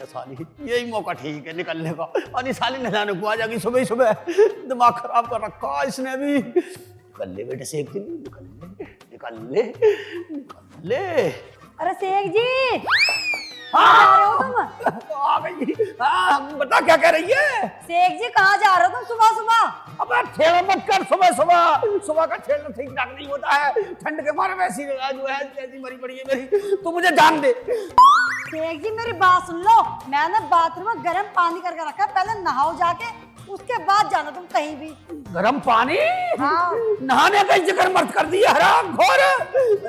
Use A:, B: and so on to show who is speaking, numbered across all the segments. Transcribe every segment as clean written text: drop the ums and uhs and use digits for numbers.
A: साली यही मौका ठीक है निकलने का। और साली नहलाने को आ जाएगी सुबह सुबह, दिमाग खराब कर रखा इसने भी। निकल ले बेटे शेख जी, निकल ले निकल ले निकल ले।
B: अरे शेख जी
A: हाँ,
B: जा रहे हो तुम?
A: आ गई। हाँ बता क्या कह रही है?
B: शेख जी कहाँ जा रहे हो तुम सुबह सुबह?
A: अब छेड़ मत कर सुबह सुबह, सुबह का छेड़ना ठीक ठाक नहीं होता है। ठंड के मारे वैसी जो है ऐसी मरी पड़ी है मेरी, तू मुझे जान दे।
B: शेख जी मेरी बात सुन लो, मैंने बाथरूम में गर्म पानी करके रखा, पहले नहाओ जाके, उसके बाद जाना तुम कहीं भी।
A: गरम पानी?
B: हाँ।
A: नहाने का जिक्र मत कर दिए हराम खोर,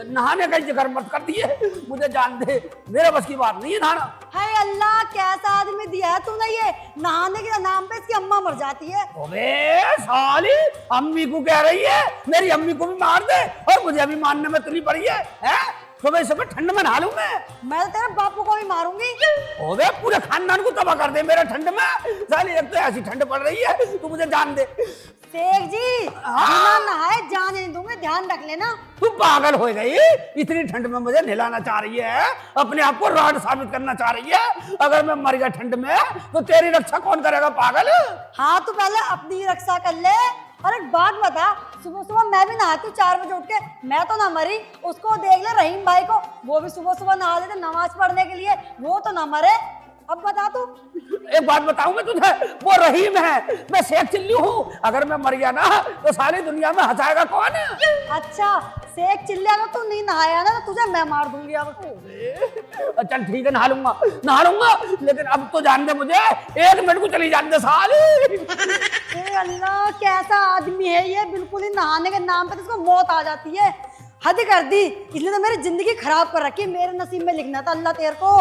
A: नहाने का जिक्र मत कर दिए, मुझे जान दे, मेरे बस की बात नहीं है नहाना।
B: हाय अल्लाह कैसा आदमी दिया है तूने ये, नहाने के नाम पे इसकी अम्मा मर जाती है।
A: अबे साली अम्मी को कह रही है, मेरी अम्मी को भी मार दे और मुझे भी मारने में तुली पड़ी है, हैं? सुबह सुबह ठंड में नहा लूं मैं
B: तो तेरे बापू को भी मारूंगी।
A: ओबे पूरे खानदान को तबाह कर दे मेरे ठंड में। साली एक तो ऐसी ठंड पड़ रही है, तू मुझे जान दे।
B: शेख जी बिना नहाए जाने नहीं दूंगे, ध्यान रख लेना।
A: तू पागल हो गई, इतनी ठंड में मुझे नहलाना चाह रही है, अपने आप को रॉड साबित करना चाह रही है। अगर मैं मर गया ठंड में तो तेरी रक्षा कौन करेगा पागल?
B: हाँ तू पहले अपनी रक्षा कर ले। और एक बात बता, सुबह सुबह मैं भी नहाती हूँ 4 बजे उठ के, मैं तो ना मरी। उसको देख ले रहीम भाई को, वो भी सुबह सुबह नहा लेते नमाज पढ़ने के लिए, वो तो ना मरे। अब बता तू।
A: एक बात बताऊं मैं तुझे, वो रहीम है, मैं शेख चिल्ली हूँ। अगर मैं मर गया ना तो सारी दुनिया में हंसाएगा कौन?
B: अच्छा शेख चिल्लिया को तू नहीं नहाया ना तो तुझे मैं मार दूंगी अब।
A: चल ठीक है नहा लूंगा, लेकिन अब तो जान दे मुझे, 1 मिनट को चली जान दे साली।
B: अल्लाह कैसा आदमी है ये, बिल्कुल ही नहाने के नाम पे इसको मौत आ जाती है। हद कर दी, इसलिए तो मेरी जिंदगी खराब कर रखी, मेरे नसीब में लिखना था अल्लाह तेरे को।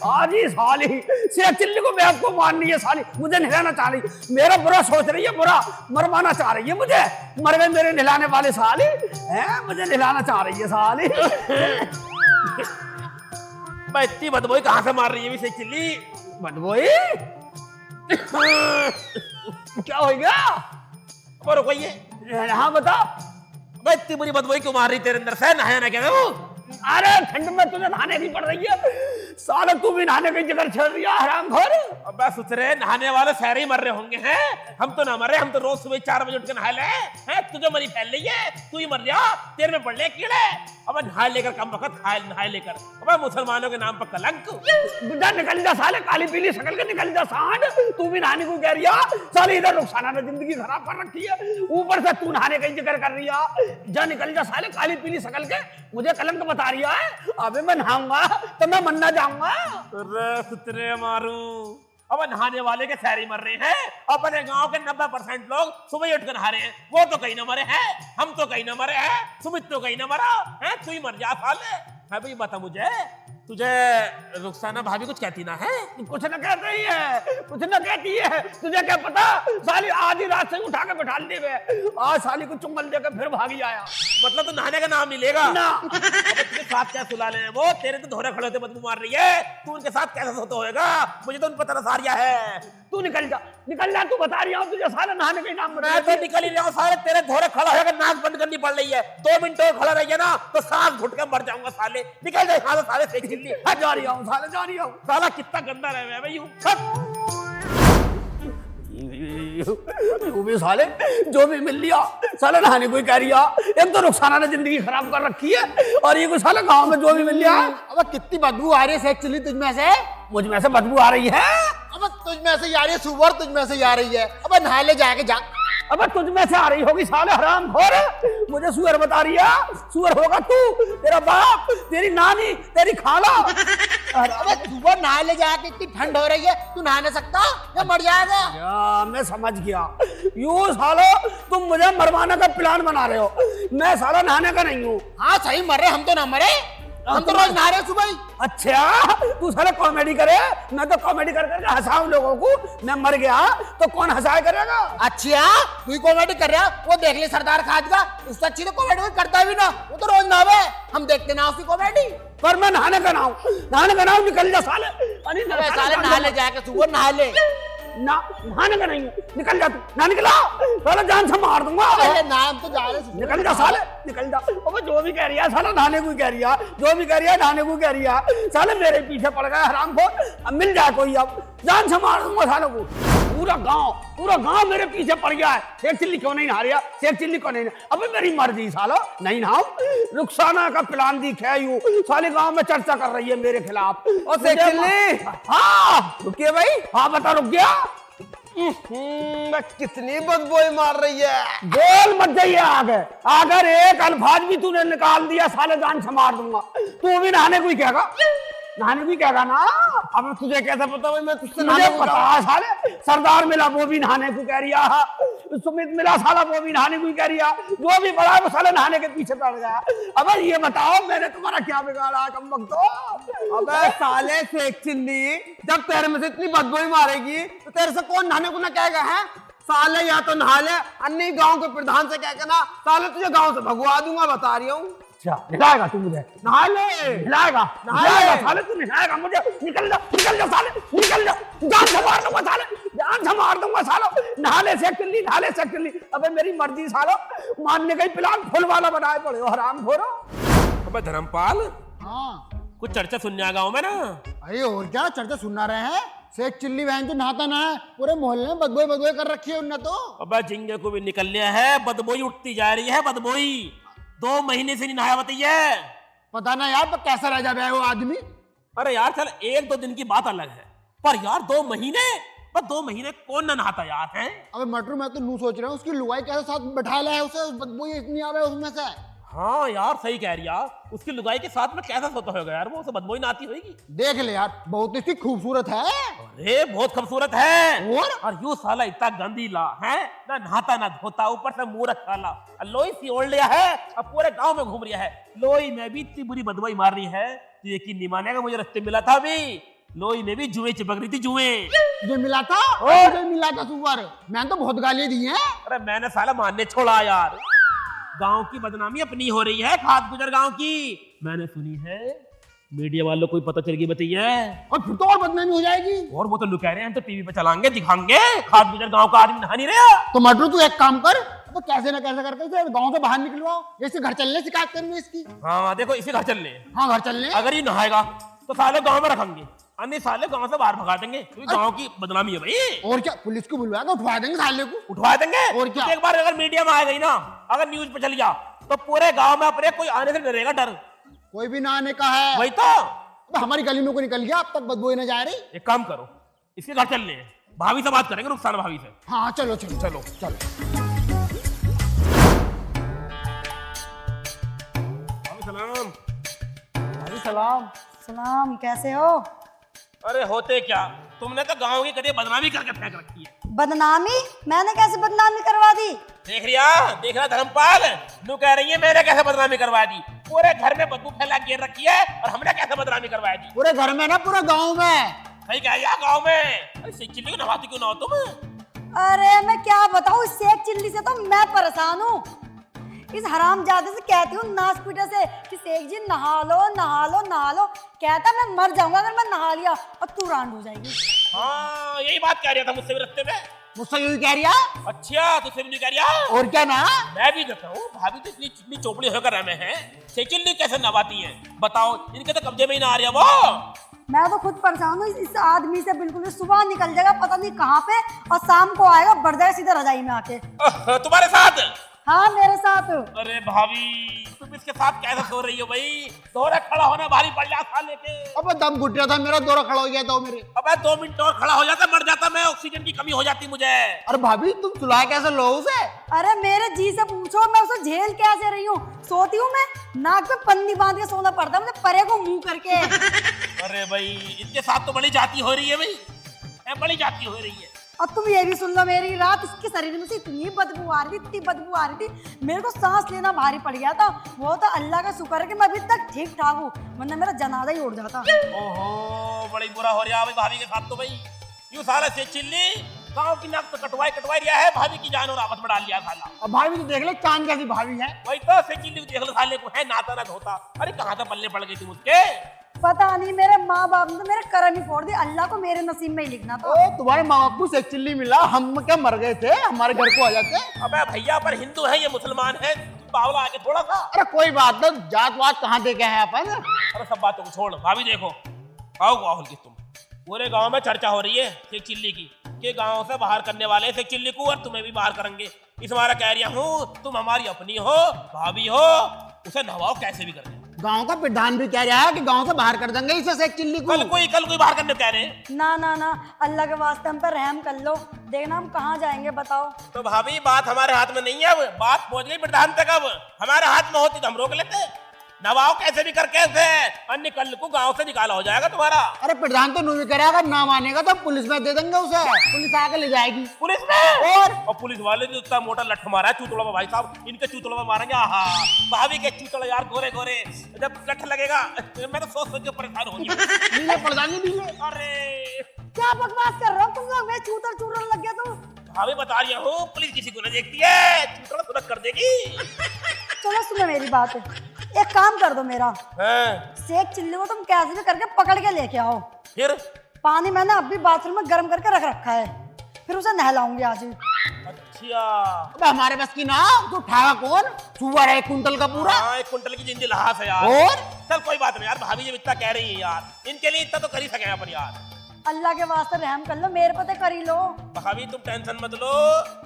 A: आज ही साली शेख चिल्ली को मैं आपको मारनी है साली, मुझे नहलाना चाह रही, मेरा बुरा सोच रही है, बुरा मरवाना चाह रही है मुझे। मर गए मेरे नहलाने वाले साली हैं, मुझे नहलाना चाह रही है साली।
C: इतनी बदबोई कहाँ से मार रही है शेख चिल्ली?
A: बदबोई क्या हो गया?
C: रुको ये,
A: हाँ बता।
C: इतनी बुरी बदबोई क्यों मार रही तेरे अंदर से? नहाया ना क्या वो?
A: अरे ठंड में तुझे नहाने की पड़ रही है, साला तू भी नहाने की जगह छेड़ रही है हरामखोर।
C: अबे सुथरे, नहाने वाले सारे ही मर रहे होंगे हैं, हम तो ना मरे, हम तो रोज सुबह 4 बजे उठ के नहा ले हैं। तुझे मरी फैल रही है, तू ही मर जा, तेरे में पड़ ले कीड़े। अब नहा लेकर कम वक्त खाए नहाए लेकर, अब मुसलमानों के नाम पर कलंक।
A: बुढ़ा निकल जा साले, काली पीली शकल के निकल जा सांड, तू भी नहाने को कह रही है साले, इधर रुखसाना ने जिंदगी खराब कर रखी है, ऊपर से तू नहाने का जिक्र कर रही है। जा निकल जा साले, काली पीली शकल के, मुझे कलंक बता रही है। अबे मैं नहाऊंगा तो मैं मरना जाऊंगा।
C: सुतरे मारू, अब नहाने वाले के सारे मर रहे हैं, अपने गांव के 90% लोग सुबह उठ कर नहा रहे हैं, वो तो कहीं न मरे हैं, हम तो कहीं न मरे हैं, सुमित तो कहीं न मरा है, तू ही मर जा साले। है भाई बता मुझे, तुझे रुखसाना भाभी कुछ कहती ना है?
A: कुछ न कह रही है, कुछ न कहती है, तुझे क्या पता? साली आधी रात से उठा के बैठा दी है, आज साली को चुम्बल देकर फिर भागी आया।
C: मतलब तो नहाने का नाम नहीं लेगा
A: ना।
C: तेरे साथ क्या सुला ले वो, तेरे तो धोरे खड़े होते बदबू मार रही है, तू उनके साथ कैसा सोता होएगा? मुझे तो उन पर तरस आ रहा है।
A: तू निकल जा, तू बता रही हूँ तुझे साले नहाने के नाम।
C: मैं तो निकल ही रहा हूँ साले, तेरे धोरे खड़ा होगा, नाक बंद करनी पड़ रही है, 2 मिनट और खड़ा रहिए ना तो सांस घुट के मर जाऊंगा साले। निकल जा यहाँ से साले, शेख चिल्ली
A: जा रही हूँ साले, जा रही हूँ।
C: साला कितना गंदा रहे भाई
A: तू भी साले जो भी मिल लिया साले नहाने को ही कह रिया। एक तो रुखसाना ने जिंदगी खराब कर रखी है और ये कोई साले गांव में जो भी मिल लिया।
D: अब कितनी बदबू आ रही है शेख चिल्ली तुझ में से?
A: मुझ में से बदबू आ रही है।
D: अब तुझ में से आ रही है, सुअर तुझ में से आ रही है। अब नहा ले जाके जा।
A: अब तुझ में से आ रही होगी साले हरामखोर, मुझे सुअर बता रही है। सुअर होगा तू, तेरा बाप, तेरी नानी, तेरी खाला।
D: अब सुबह नहा ले जाके, इतनी ठंड हो रही है, तू नहा नहीं सकता या मर जाएगा?
A: या मैं समझ गया, यूं सालो तुम मुझे मरवाने का प्लान बना रहे हो। मैं साला नहाने का नहीं हूँ।
D: हाँ सही मर रहे, हम तो ना मरे, हम तो रोज नहा रहे सुबह ही।
A: अच्छा तू साला कॉमेडी करे, मैं तो कॉमेडी कर करके हंसाऊं लोगों को। मैं मर गया तो कौन हंसाया करेगा?
D: अच्छा तू ही कॉमेडी कर रहा, वो देख ले सरदार खाद का, उससे अच्छी तो कॉमेडी कोई करता भी ना, वो तो रोज नहावे, हम देखते ना उसकी कॉमेडी।
A: पर मैं नहाने का ना हूं, नहाने का ना हूं, निकल जा साले।
D: साले नहा ले जाके, सुबह नहा ले।
A: ना नहाने का नहीं हूँ, निकल जा तू, ना निकला साला जान से मार दूंगा।
D: अरे नाम तो जा रहे
A: निकल जा साले, निकल जा। अबे जो भी कह रही है साला नहाने को ही कह रही है, जो भी कह रही है नहाने को कह रही है। साले मेरे पीछे पड़ गया हरामखोर, अब मिल जाए कोई, अब जान से मार दूंगा सालों को। पूरा गांव मेरे पीछे पड़ गया है, शेख चिल्ली क्यों नहीं नहा रहा, शेख चिल्ली क्यों नहीं। अबे मेरी मर्जी सालो, नहीं नहाऊं। रुखसाना का प्लान दिखा यूं, साले गांव में चर्चा कर रही है मेरे खिलाफ।
D: और शेख चिल्ली,
A: हाँ
D: रुकिए भाई।
A: हाँ बता, रुक गया।
D: कितनी बदबू मार रही है।
A: बोल मत जाइए आगे, अगर एक अल्फाज भी तूने निकाल दिया साले जान से मार दूंगा। तू भी नहाने को ही कहेगा, नहाने को ही कहेगा ना।
D: अब तुझे कैसे पता भाई मैं तुझसे
A: मुझे पता है साले, सरदार मिला वो भी नहाने को कह रिया, सुमित मिला साला वो भी नहाने को ही कह रिया, जो भी बड़ा वो साले नहाने के पीछे पड़ गया। अब ये बताओ मैंने तुम्हारा क्या बिगाड़ा कम वक्त तो।
D: अबे साले शेख चिल्ली, जब तेरे में से इतनी बदबू मारेगी तो तेरे से कौन नहाने को ना कहेगा है। साले या तो नहा ले, अन्य गांव के प्रधान से कहकर ना साले तुझे गांव से भगवा दूंगा, बता रही हूँ।
A: अच्छा नहाएगा तू मुझे,
D: नहा ले,
A: नहाएगा साले, तू नहाएगा मुझे। निकल जा साले, निकल जा, जान से मार दूंगा साले, जान से मार दूंगा सालो। नहा ले शेख चिल्ली, नहा ले शेख चिल्ली। अबे मेरी मर्जी सालो, मानने का ही प्लान फुल वाला बनाए पड़े हो हरामखोरो।
C: अबे धर्मपाल,
D: हाँ
C: कुछ चर्चा सुनने आ गाँव में ना।
D: अरे और क्या चर्चा सुनना रहे हैं। शेख चिल्ली बहन तो नहाता ना है, पूरे मोहल्ले में बदबू कर रखी है उनने तो।
C: अबे झिंगे को भी निकल लिया है, बदबोई उठती जा रही है, बदबोई 2 महीने से नहीं नहाया बताइए।
D: पता ना यार पर कैसा रह जाए वो आदमी।
C: अरे यार चल 1-2 दिन की बात अलग है, पर यार 2 महीने, पर 2 महीने कौन ना नहाता यार है।
D: अबे मटरू मैं तो नू सोच रहा हूँ उसकी लुगाई कैसे साथ बैठा है उसे, बदबू इतनी आवे उसमें से।
C: हाँ यार सही कह रही यार, उसकी लुगाई के साथ में कैसा सोता होगा यार, वो उसे बदबू ना आती होगी।
D: देख ले यार बहुत इसकी खूबसूरत है।
C: अरे बहुत खूबसूरत है,
D: और
C: यूं साला इतना गंदीला है ना, नहाता ना धोता, ऊपर से मूर्ख साला लोई सी ओढ़ लिया है, अब पूरे गांव में घूम रहा है। लोई में भी इतनी बुरी बदबू मार रही है, तो यकीन नहीं मानेगा, मुझे रास्ते मिला था अभी, लोई में भी जुएं चिपक रही थी, जुएं।
D: जो मिला था और मिला था सुपर, मैंने तो बहुत गालियां दी हैं।
C: अरे मैंने साला मानने छोड़ा यार, गांव की बदनामी अपनी हो रही है, खाद गुजर गांव की मैंने सुनी है, मीडिया वालों को पता चल गई बताइए,
D: और फिर तो और बदनामी हो जाएगी।
C: और वो तो लोग कह रहे हैं हम तो टीवी पे चलाएंगे, दिखाएंगे खाद गुजर गांव का आदमी नहा नहीं रहा।
D: तो मटरू तू एक काम कर, तो कैसे ना कैसे करके इसे गांव से बाहर निकलवाओ, जैसे घर चलने शिकायत करनी इसकी।
C: हाँ देखो इसे घर चल ले,
D: हाँ घर चलने।
C: अगर ये नहाएगा तो साले गांव में रखेंगे, अन्य साले गांव से बाहर भगा देंगे, क्योंकि गांव की बदनामी है भाई।
D: और क्या पुलिस को बुलवा के उठवा देंगे साले को,
C: उठवा देंगे।
D: और क्या?
C: एक बार अगर मीडिया में आ गई ना, अगर न्यूज पे चल गया, तो पूरे गांव में अपने कोई आने से डरेगा, डर
D: कोई भी ना आने का है।
C: वही तो।
D: अब हमारी गली में कोई निकल गया, अब तक बदबू ही ना जा रही।
C: एक काम करो, इसके घर चल ले, भाभी से बात करेंगे, रुखसाना भाभी से।
D: हाँ चलो चलो
C: चलो
D: चलो।
C: भाभी सलाम।
D: भाई सलाम।
B: सलाम, कैसे हो?
C: अरे होते क्या, तुमने तो गांव की कभी बदनामी करके फेंक रखी है।
B: बदनामी? मैंने कैसे बदनामी करवा दी?
C: देख रहा धर्मपाल, नू कह रही है मैंने कैसे बदनामी करवा दी, पूरे घर में बदबू फैला गिर रखी है, और हमने कैसे बदनामी करवा दी।
D: पूरे घर में ना, पूरे गांव में।
C: सही कह यार, गांव में। अरे शेख चिल्ली को नहाती क्यों ना हो तुम?
B: अरे मैं क्या बताऊं, इस शेख चिल्ली से तो मैं परेशान हूँ। इस हरामजादे से कहती हूँ नाच पीटे से कि शेख जी नहा लो नहा लो नहा लो, कहता मैं मर जाऊंगा अगर मैं नहा लिया, और तू रांड हो जाएगी।
C: हाँ यही बात कह रहा था मुझसे भी रास्ते में।
D: मुझसे यही कह रिया।
C: अच्छा तुझसे भी नहीं कह रहा?
D: और क्या ना,
C: मैं भी देखता हूँ, भाभी तो इतनी चोपड़ी होकर रहे हैं, शेख चिल्ली कैसे नहाती है बताओ, इनके तो कब्जे में ही ना आ रही है वो।
B: मैं तो खुद परेशान हूँ इस आदमी से, बिल्कुल सुबह निकल जाएगा पता नहीं कहाँ पे, और शाम को आएगा बढ़ जाएगा सीधा रजाई में आके।
C: तुम्हारे साथ?
B: हाँ मेरे साथ।
C: अरे भाभी तुम इसके साथ कैसे सो रही हो भाई, दोहरा खड़ा होना भारी पड़ जाता लेके।
D: अब दम घुट रहा था मेरा, दौरा खड़ा हो गया था मेरे।
C: अबे 2 मिनट और खड़ा हो जाता मर जाता मैं, ऑक्सीजन की कमी हो जाती मुझे।
D: अरे भाभी तुम सुलाह कैसे लो उसे?
B: अरे मेरे जी से पूछो, मैं उसे झेल कैसे रही हूँ। सोती हूँ मैं, नाक पे पन्नी बांध के सोना पड़ता है मुझे, परे को मुंह करके।
C: अरे भाई इनके साथ तो बड़ी जाती हो रही है भाई, बड़ी जाती हो रही है।
B: अब तुम ये भी सुन लो, मेरी रात इसके शरीर में से इतनी बदबू आ रही थी, इतनी बदबू आ रही थी, मेरे को सांस लेना भारी पड़ गया था। वो तो अल्लाह का शुक्र है कि मैं अभी तक ठीक ठाक हूँ, वरना मेरा जनाजा ही उड़ जाता।
C: ओहो बड़ी बुरा हो रहा है भाभी के साथ तो भाई, यूं साला शेख चिल्ली गांव की नाक तो कटवाई रिया है, भाभी की जान और आपस में डाल लिया साला।
D: अब भाभी तो देख ले चांद कैसी भाभी है।
C: वही तो शेख चिल्ली को देख लो साले को, है नाता ना धोता। अरे कहाँ से पल्ले पड़ गई तुम उसके?
B: पता नहीं मेरे माँ बाप ने तो मेरे कर्म ही फोड़ दिए। अल्लाह को मेरे नसीब में ही लिखना था।
D: ओ तुम्हारे माँ बाप को सेक चिल्ली मिला, हम क्या मर गए थे, हमारे घर को आ जाते।
C: अबे भैया पर हिंदू है ये मुसलमान है, बावला आके थोड़ा सा।
D: अरे कोई बात नहीं, जात वात कहाँ देखे हैं अपन।
C: अरे सब बातों को छोड़, भाभी देखो आओ गाहुल की तुम, पूरे गांव में चर्चा हो रही है शेख चिल्ली की कि गांव से बाहर करने वाले शेख चिल्ली को और तुम्हें भी बाहर करेंगे। इस बार कह रहा हूँ तुम हमारी अपनी हो, भाभी हो, उसे नवाओ कैसे भी कर दे।
D: गांव का प्रधान भी कह रहा है कि गांव से बाहर कर देंगे इसे सेक चिल्ली को।
C: कल कोई बाहर करने कह रहे हैं।
B: ना ना ना, अल्लाह के वास्ते हम पर रहम कर लो। देखना हम कहाँ जाएंगे बताओ।
C: तो भाभी बात हमारे हाथ में नहीं है, अब बात पहुंच गई प्रधान तक। अब हमारे हाथ में होती तो हम रोक लेते। नवाओ कैसे भी करके उसे अन्य कल को गांव से निकाला हो जाएगा तुम्हारा।
D: अरे प्रधान तो नहीं करेगा, ना मानेगा तो पुलिस में दे देंगे उसे, पुलिस आके ले जाएगी।
C: पुलिस में और पुलिस वाले ने उतना मोटा लठ मारा है चूतड़ा में भाई साहब, इनके चूतड़ा में मारेंगे। आहा भाभी के चूतड़ा यार गोरे गोरे, जब लठ लगेगा मैं तो सोच के परेशान हो गई।
D: प्रधान जी नीले।
C: अरे
B: क्या बकवास कर रहे हो तुम लोग? मैं चूतर चूतर लग गया तुम।
C: भाभी बता रही हूँ पुलिस किसी को नहीं देखती है, चूतड़ा सुरख कर देगी।
B: चलो सुनो मेरी बात, एक काम कर दो मेरा।
C: हाँ।
B: शेख चिल्ली को तुम कैसे भी करके पकड़ के लेके आओ।
C: फिर
B: पानी मैंने अभी बाथरूम में गर्म करके रख रखा है, फिर उसे नहलाऊंगी आज ही।
C: अच्छा
D: अबे हमारे बस की ना, तो उठाएगा कौन? सुअर है 1 कुंटल का पूरा।
C: हाँ 1 कुंटल की जिंदी लहास है यार।
D: और
C: चल कोई बात नहीं यार, भाभी जब इतना कह रही है यार, इनके लिए इतना तो कर ही सके अपन यार।
B: अल्लाह के वास्ते रहम कर लो, मेरे पते कर ही लो।
C: भाभी तुम टेंशन मत लो,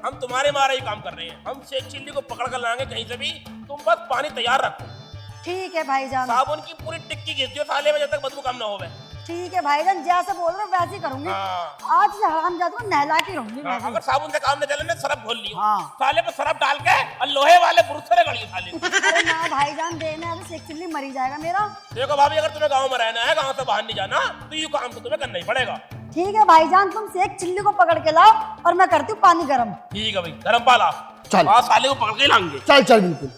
C: हम तुम्हारे मारे ही काम कर रहे हैं। हम शेख चिल्ली को पकड़ कर लाएंगे कहीं से भी, तुम बस पानी तैयार रखो।
B: ठीक है भाईजान।
C: साबुन की पूरी टिक्की गिरती हो साले में जब तक बदबू कम ना होवे।
B: ठीक है भाईजान, जैसे बोल रहे हो वैसे ही करूंगी।
C: हाँ।
B: आज से हरामजादा को नहला के रहूंगी मैं भी।
C: अगर साबुन से काम न चले ना सरफ घोल लियो।
D: हाँ।
C: साले पे सरफ डाल के और लोहे वाले ब्रुश से रगड़ियो साले को।
B: अरे ना भाईजान, देना है शेख चिल्ली मरी जाएगा मेरा।
C: देखो भाभी अगर तुम्हें गाँव में रहना है, गाँव से बाहर नहीं जाना, तो ये काम तो तुम्हें करना ही पड़ेगा।
B: ठीक है भाईजान, तुम शेख चिल्ली को पकड़ के लाओ और मैं करती हूँ पानी गर्म।
C: ठीक है भाई, गरम पाला
D: चल।
C: आज साले को पकड़ के लाएंगे।
D: चल चल बिल्कुल।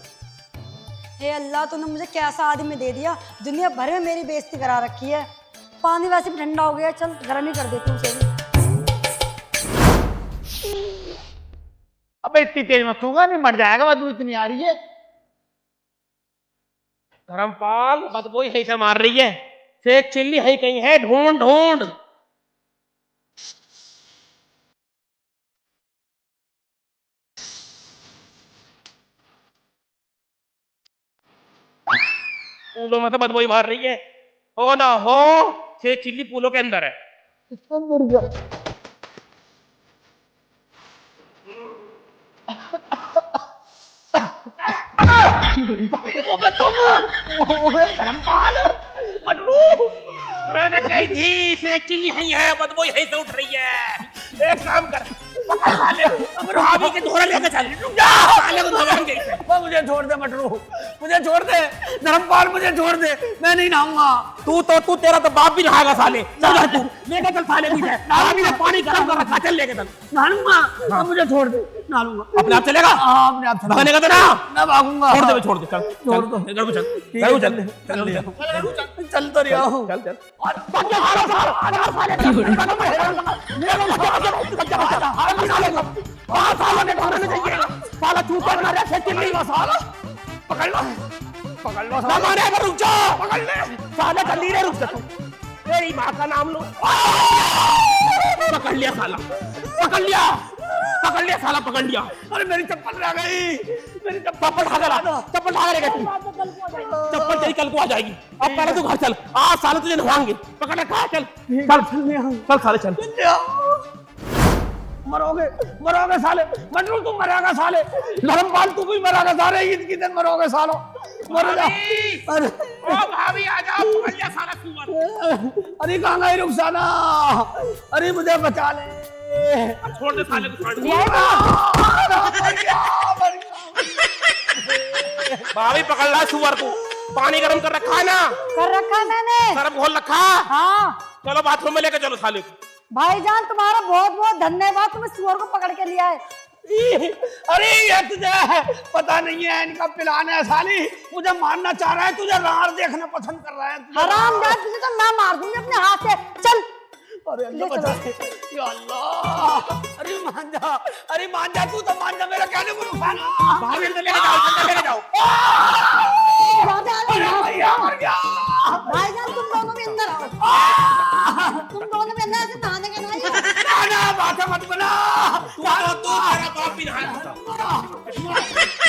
B: हे अल्लाह, तूने मुझे कैसा आदमी दे दिया, दुनिया भर में मेरी बेइज्जती करा रखी है। पानी वैसे भी ठंडा हो गया, चल गर्म ही कर देती हूँ उसे भी।
D: अबे इतनी तेज मत होगा, नहीं मर जाएगा, बदबू इतनी आ रही है।
C: धर्मपाल बदबू यहीं से मार रही है, शेख चिल्ली यहीं कहीं है, ढूंढ ढूंढ। पूलों में से बदबू ही मार रही है, हो ना हो शेख चिल्ली पूलों के अंदर है। मैंने कही थी शेख चिल्ली यहीं है, बदबू यहीं से उठ रही है। एक काम कर, भाभी के धोरा लेकर चल, साले को धोएंगे इसे।
A: वो मुझे छोड़ दे मटरू, मुझे छोड़ दे धर्मपाल, मुझे छोड़ दे, मैं नहीं नहाऊंगा।
C: तू तेरा तो बाप भी नहाएगा साले। चल तू लेके चल साले को, भाभी ने पानी गर्म कर रखा, चल लेके चल।
A: नहाऊंगा, अब मुझे छोड़ दे, नहाऊंगा।
C: अपने आप चलेगा?
A: हाँ अपने आप चलेगा।
C: भागने का तो ना,
A: मैं भागूंगा।
C: छोड़ दे, छोड़ दे, चल
A: छोड़ दो।
C: घर को चल,
A: ठीक
C: घर
A: है,
C: को चल,
A: चल तो रहा हूँ।
C: चल चल।
A: पकड़ लो, पकड़ लो,
C: मारे अगर रुक जा,
A: पकड़ ले।
C: साले जल्दी रे रुक जा तू, तेरी माँ का नाम लो। पकड़ लिया साला, पकड़ लिया, पकड़ लिया साला, पकड़ लिया।
A: अरे मेरी चप्पल रह गई, मेरी
C: चप्पल ढाका ला, चप्पल ढाका रहेगा तू, चप्पल तेरी कल को आ जाएगी। अब पहले तू घर चल, आज साले तुझे नहाएंगे। पकड़ रखा, चल चल चल साले चल।
A: मरोगे, मरोगे साले, मटरू तुम मरेगा साले, धर्मपाल तू भी मरेगा साले, ईद की दिन मरोगे सालो, मर जा। अरे
C: ओ भाभी आ जाओ, पकड़ लिया साला सुअर।
A: अरे कहाँ गई रुखसाना, अरे मुझे बचा ले।
C: छोड़ दे साले को, छोड़ दे। भाभी पकड़ ला सुअर को, पानी गर्म कर रखा है ना?
B: कर रखा है मैंने।
C: सरफ घोल रखा?
B: हाँ
C: चलो बाथरूम में लेकर चलो साले को।
B: भाईजान, तुम्हारा बहुत बहुत धन्यवाद, तुम्हें सुअर को पकड़ के लिया है।
A: अरे ये तुझे पता नहीं है, इनका प्लान है साली, मुझे मारना चाह रहा है, तुझे रार देखना पसंद कर रहा है।
B: हरामजादा, तुझे तो मैं मार दूंगी अपने हाथ से। चल
A: अरे अल्लाह बचा ले, या अल्लाह। अरे मान जा, अरे मान जा, तू तो मान जा, मेरा कहने को रुखसाना।
C: भाभी अंदर लेके जाओ, अंदर लेके जाओ।
A: अरे भैया मर गया।
B: भाईजान, तुम दोनों भी
C: बताओ